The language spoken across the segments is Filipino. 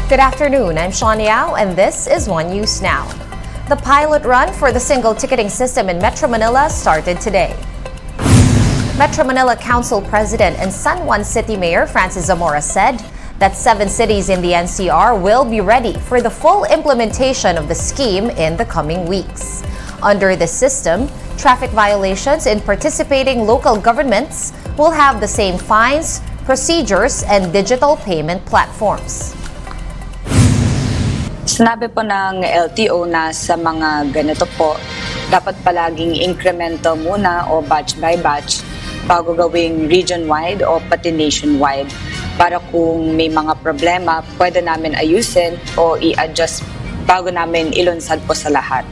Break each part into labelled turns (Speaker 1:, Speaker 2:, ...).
Speaker 1: Good afternoon, I'm Sean Yao, and this is One News Now. The pilot run for the single ticketing system in Metro Manila started today. Metro Manila Council President and San Juan City Mayor Francis Zamora said that 7 cities in the NCR will be ready for the full implementation of the scheme in the coming weeks. Under the system, traffic violations in participating local governments will have the same fines, procedures, and digital payment platforms.
Speaker 2: Sinabi po ng LTO na sa mga ganito po, dapat palaging incremental muna o batch by batch bago gawing region-wide o pati nationwide. Para kung may mga problema, pwede namin ayusin o i-adjust bago namin ilunsad po sa lahat.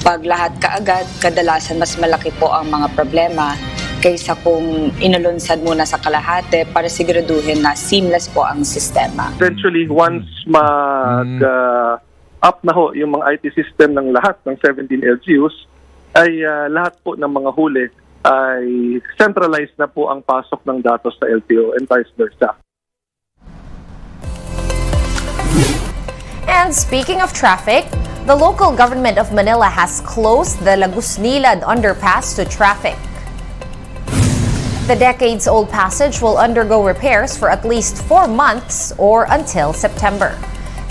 Speaker 2: Pag lahat kaagad, kadalasan mas malaki po ang mga problema kaysa kung inulunsad muna sa kalahati para siguraduhin na seamless po ang sistema.
Speaker 3: Eventually, once up na ho yung mga IT system ng lahat ng 17 LGUs, ay lahat po ng mga huli ay centralized na po ang pasok ng datos sa LTO and vice versa.
Speaker 1: And speaking of traffic, the local government of Manila has closed the Lagusnilad underpass to traffic. The decades-old passage will undergo repairs for at least 4 months or until September.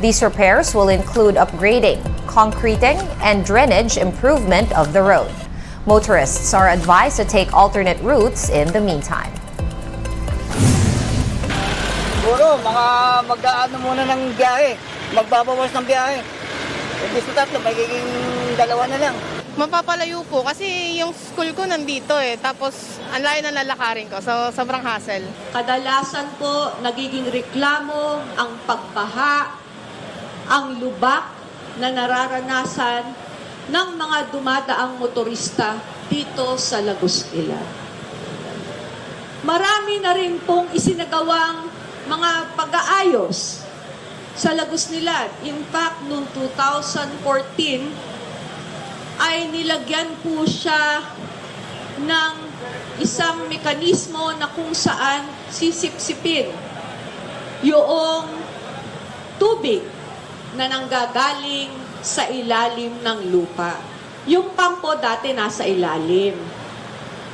Speaker 1: These repairs will include upgrading, concreting, and drainage improvement of the road. Motorists are advised to take alternate routes in the meantime.
Speaker 4: Siguro, mag-aano muna ng biyahe. Magbabawas ng biyahe. Imbis na 3, magiging 2 na lang.
Speaker 5: Mapapalayo po kasi yung school ko nandito tapos ang layo na lalakarin ko, so sobrang hassle.
Speaker 6: Kadalasan po nagiging reklamo ang pagbaha, ang lubak na nararanasan ng mga dumadaang motorista dito sa Lagusnilad. Marami na rin pong isinagawang mga pag-aayos sa Lagusnilad. In fact, noong 2014, ay nilagyan po siya ng isang mekanismo na kung saan sisipsipin yung tubig na nanggagaling sa ilalim ng lupa. Yung pampo dati nasa ilalim.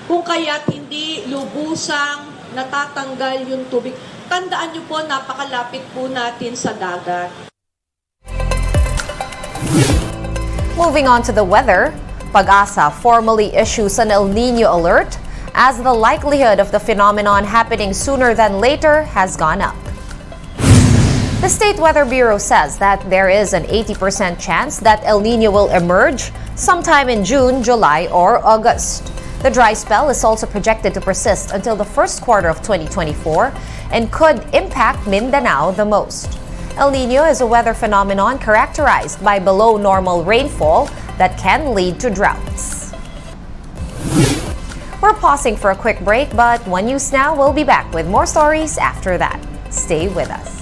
Speaker 6: Kung kaya't hindi lubusang natatanggal yung tubig, tandaan niyo po, napakalapit po natin sa dagat.
Speaker 1: Moving on to the weather, Pag-asa formally issues an El Nino alert as the likelihood of the phenomenon happening sooner than later has gone up. The State Weather Bureau says that there is an 80% chance that El Nino will emerge sometime in June, July, or August. The dry spell is also projected to persist until the first quarter of 2024 and could impact Mindanao the most. El Nino is a weather phenomenon characterized by below normal rainfall that can lead to droughts. We're pausing for a quick break, but One News Now will be back with more stories after that. Stay with us.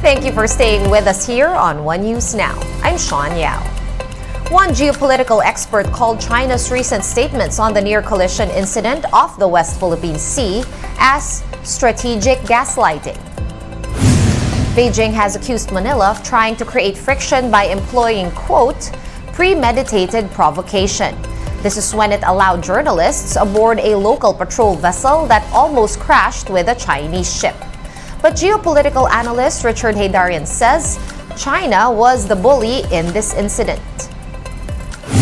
Speaker 1: Thank you for staying with us here on One News Now. I'm Sean Yao. One geopolitical expert called China's recent statements on the near collision incident off the West Philippine Sea as strategic gaslighting. Beijing has accused Manila of trying to create friction by employing, quote, premeditated provocation. This is when it allowed journalists aboard a local patrol vessel that almost crashed with a Chinese ship. But geopolitical analyst Richard Haydarian says China was the bully in this incident.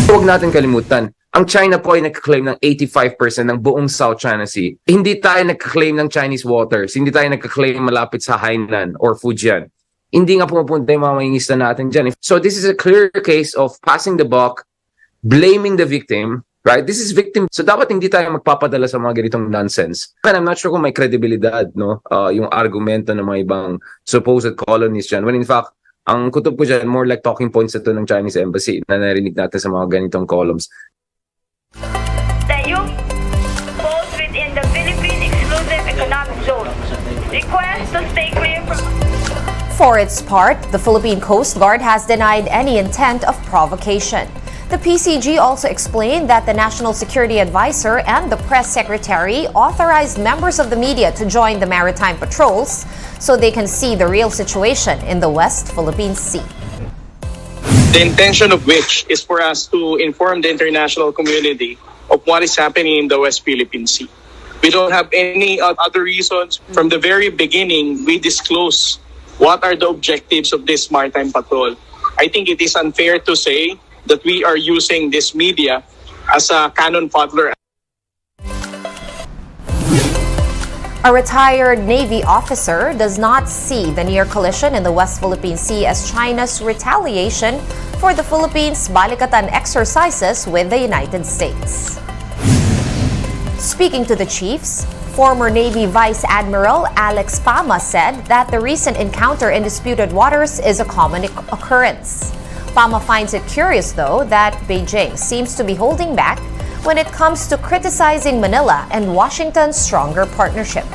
Speaker 7: Huwag natin kalimutan Ang China po ay nagka-claim ng 85% ng buong South China Sea. Hindi tayo nagka-claim ng Chinese waters. Hindi tayo nagka-claim malapit sa Hainan or Fujian. Hindi nga pumupunta yung mga mangingisda natin dyan. So this is a clear case of passing the buck, blaming the victim, right? This is victim. So dapat hindi tayo magpapadala sa mga ganitong nonsense. And I'm not sure kung may credibilidad, no? Yung argumento ng mga ibang supposed colonies dyan. When in fact, ang kutob ko dyan, more like talking points ito ng Chinese embassy na narinig natin sa mga ganitong columns.
Speaker 8: Tayo falls within the Philippine Exclusive Economic Zone. Request to stay clear from...
Speaker 1: For its part, the Philippine Coast Guard has denied any intent of provocation. The PCG also explained that the National Security Advisor and the Press Secretary authorized members of the media to join the maritime patrols so they can see the real situation in the West Philippine Sea.
Speaker 9: The intention of which is for us to inform the international community of what is happening in the West Philippine Sea. We don't have any other reasons. From the very beginning, we disclose what are the objectives of this maritime patrol. I think it is unfair to say that we are using this media as a cannon fodder.
Speaker 1: A retired Navy officer does not see the near collision in the West Philippine Sea as China's retaliation for the Philippines' Balikatan exercises with the United States. Speaking to the chiefs, former Navy Vice Admiral Alex Pama said that the recent encounter in disputed waters is a common occurrence. Pama finds it curious, though, that Beijing seems to be holding back when it comes to criticizing Manila and Washington's stronger partnership.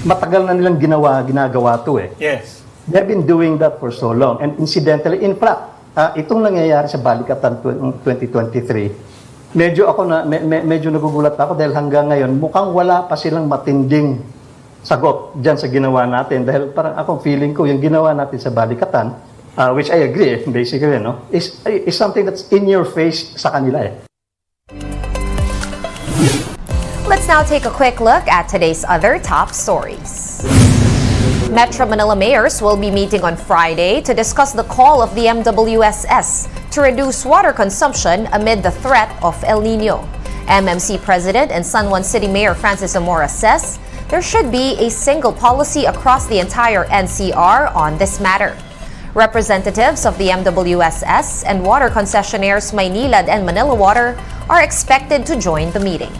Speaker 10: Matagal na nilang ginagawa to eh.
Speaker 4: Yes.
Speaker 10: They've been doing that for so long. And incidentally, in fact, itong nangyayari sa Balikatan 2023, medyo nagugulat ako dahil hanggang ngayon mukhang wala pa silang matinding sagot diyan sa ginawa natin dahil parang akong feeling ko yung ginawa natin sa Balikatan, which I agree basically, no, is something that's in your face sa kanila eh.
Speaker 1: Let's now take a quick look at today's other top stories. Metro Manila mayors will be meeting on Friday to discuss the call of the MWSS to reduce water consumption amid the threat of El Nino. MMC President and San Juan City Mayor Francis Zamora says there should be a single policy across the entire NCR on this matter. Representatives of the MWSS and water concessionaires Maynilad and Manila Water are expected to join the meeting.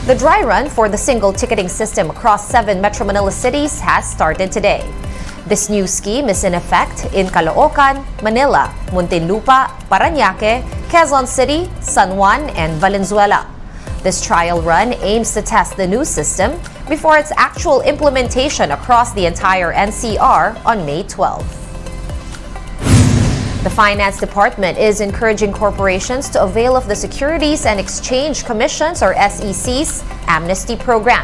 Speaker 1: The dry run for the single ticketing system across 7 Metro Manila cities has started today. This new scheme is in effect in Caloocan, Manila, Muntinlupa, Parañaque, Quezon City, San Juan, and Valenzuela. This trial run aims to test the new system before its actual implementation across the entire NCR on May 12. The Finance Department is encouraging corporations to avail of the Securities and Exchange Commission's or SEC's amnesty program.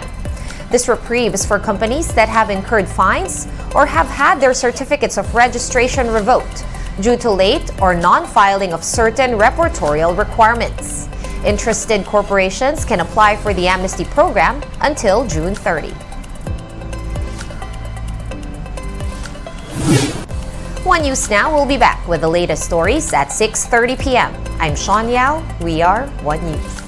Speaker 1: This reprieve is for companies that have incurred fines or have had their certificates of registration revoked due to late or non-filing of certain reportorial requirements. Interested corporations can apply for the amnesty program until June 30. One News Now will be back with the latest stories at 6:30 p.m. I'm Sean Yao. We are One News.